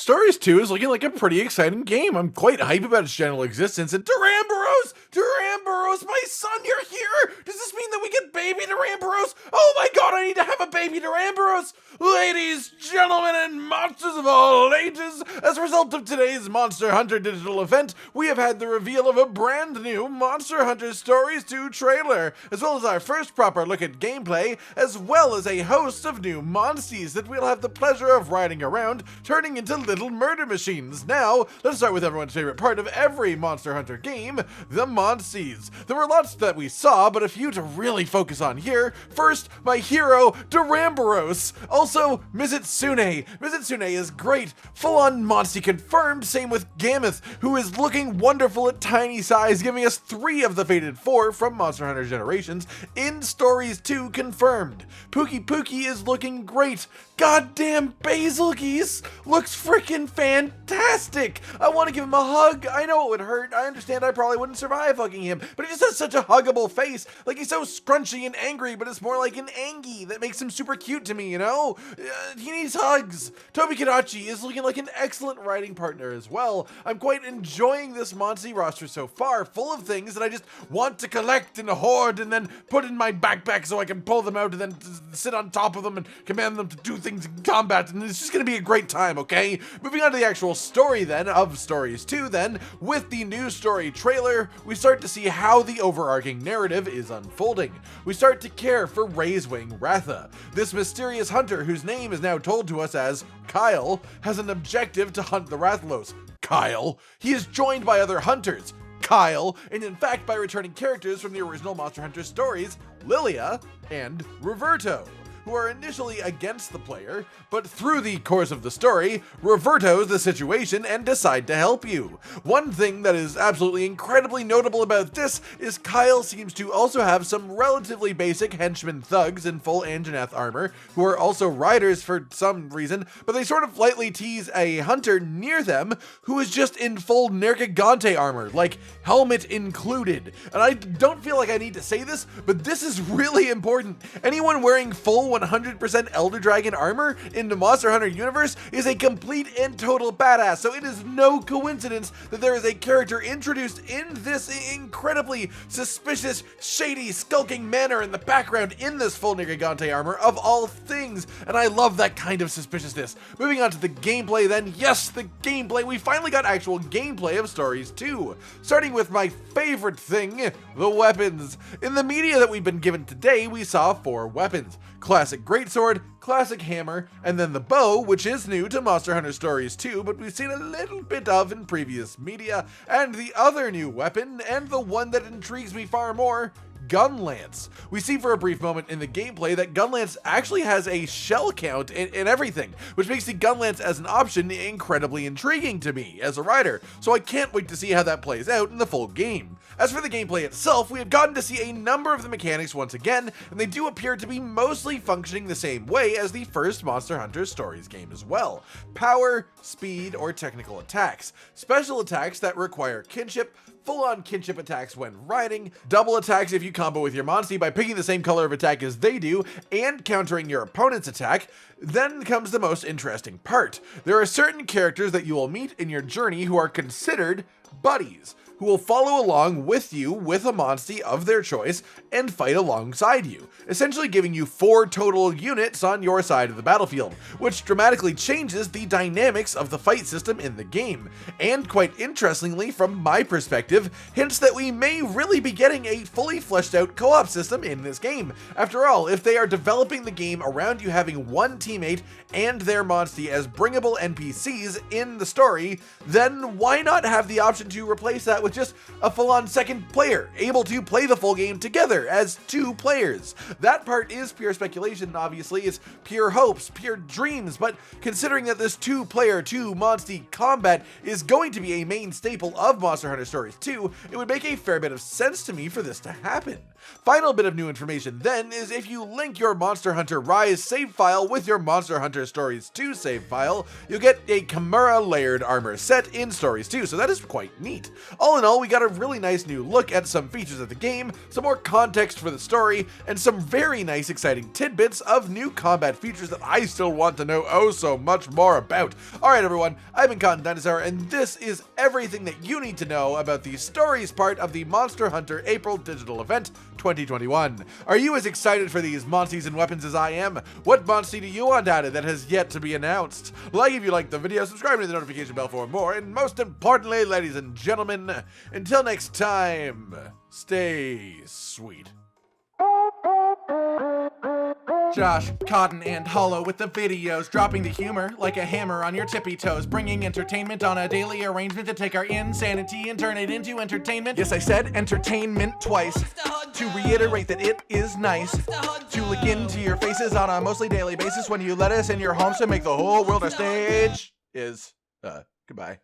Stories 2 is looking like a pretty exciting game. I'm quite hype about its general existence. And Duramboros! Duramboros, my son, you're here! Does this mean that we get baby Duramboros? Oh my god, I need to have a baby Duramboros! Ladies, gentlemen, and monsters of all ages, as a result of today's Monster Hunter digital event, we have had the reveal of a brand new Monster Hunter Stories 2 trailer, as well as our first proper look at gameplay, as well as a host of new Monsies that we'll have the pleasure of riding around, turning into little murder machines. Now, let's start with everyone's favorite part of every Monster Hunter game, the Monsies. There were lots that we saw, but a few to really focus on here. First, my hero, Duramboros. Also, Mizitsune. Mizitsune is great. Full-on Monstie confirmed, same with Gammoth, who is looking wonderful at tiny size, giving us 3 of the fated 4 from Monster Hunter Generations in Stories 2 confirmed. Pookie is looking great. Goddamn Bazelgeuse looks freaking fantastic. I want to give him a hug. I know it would hurt. I understand I probably wouldn't survive hugging him, but he just has such a huggable face. Like, he's so scrunchy and angry, but it's more like an Angie that makes him super cute to me, you know? He needs hugs. Tobi Kadachi is looking like an excellent writing partner as well. I'm quite enjoying this Monsie roster so far, full of things that I just want to collect and hoard and then put in my backpack so I can pull them out and then sit on top of them and command them to do things in combat, and it's just gonna be a great time, okay? Moving on to the actual story then, of Stories 2 then, with the new story trailer, we start to see how the overarching narrative is unfolding. We start to care for Razewing Ratha. This mysterious hunter, whose name is now told to us as Kyle, has an objective to hunt the Rathalos. Kyle. He is joined by other hunters. Kyle, and in fact by returning characters from the original Monster Hunter stories, Lilia and Roberto, who are initially against the player, but through the course of the story, revertos the situation and decide to help you. One thing that is absolutely incredibly notable about this is Kyle seems to also have some relatively basic henchman thugs in full Anjanath armor, who are also riders for some reason, but they sort of lightly tease a hunter near them who is just in full Nergigante armor, like helmet included. And I don't feel like I need to say this, but this is really important. Anyone wearing full 100% Elder Dragon armor in the Monster Hunter universe is a complete and total badass, so it is no coincidence that there is a character introduced in this incredibly suspicious, shady, skulking manner in the background in this full Nergigante armor of all things, and I love that kind of suspiciousness. Moving on to the gameplay then, yes, the gameplay. We finally got actual gameplay of Stories 2, starting with my favorite thing, the weapons. In the media that we've been given today, we saw 4 weapons. Classic greatsword, classic hammer, and then the bow, which is new to Monster Hunter Stories 2, but we've seen a little bit of in previous media, and the other new weapon, and the one that intrigues me far more, Gunlance. We see for a brief moment in the gameplay that Gunlance actually has a shell count and everything, which makes the Gunlance as an option incredibly intriguing to me as a rider, so I can't wait to see how that plays out in the full game. As for the gameplay itself, we have gotten to see a number of the mechanics once again, and they do appear to be mostly functioning the same way as the first Monster Hunter Stories game as well. Power, speed, or technical attacks. Special attacks that require kinship, full-on kinship attacks when riding, double attacks if you combo with your Monsie by picking the same color of attack as they do, and countering your opponent's attack. Then comes the most interesting part. There are certain characters that you will meet in your journey who are considered buddies, who will follow along with you with a Monsie of their choice and fight alongside you, essentially giving you 4 total units on your side of the battlefield, which dramatically changes the dynamics of the fight system in the game, and quite interestingly from my perspective, hints that we may really be getting a fully fleshed out co-op system in this game. After all, if they are developing the game around you having one teammate and their Monsie as bringable NPCs in the story, then why not have the option to replace that with just a full-on second player, able to play the full game together as 2 players. That part is pure speculation, obviously, it's pure hopes, pure dreams, but considering that this 2-player, 2 Monsie combat is going to be a main staple of Monster Hunter Stories 2, it would make a fair bit of sense to me for this to happen. Final bit of new information then is if you link your Monster Hunter Rise save file with your Monster Hunter Stories 2 save file, you'll get a Kimura layered armor set in Stories 2, so that is quite neat. All in all, we got a really nice new look at some features of the game, some more context for the story, and some very nice exciting tidbits of new combat features that I still want to know oh so much more about. Alright everyone, I've been Cotton Dinosaur, and this is everything that you need to know about the stories part of the Monster Hunter April digital event 2021. Are you as excited for these Monsies and weapons as I am? What Monsie do you want added that has yet to be announced? Like if you liked the video, subscribe to the notification bell for more, and most importantly, ladies and gentlemen, until next time, stay sweet. Josh, Cotton, and Hollow with the videos, dropping the humor like a hammer on your tippy toes, bringing entertainment on a daily arrangement to take our insanity and turn it into entertainment. Yes, I said entertainment twice, to reiterate that it is nice to look into your faces on a mostly daily basis when you let us in your homes to make the whole world our stage. Goodbye.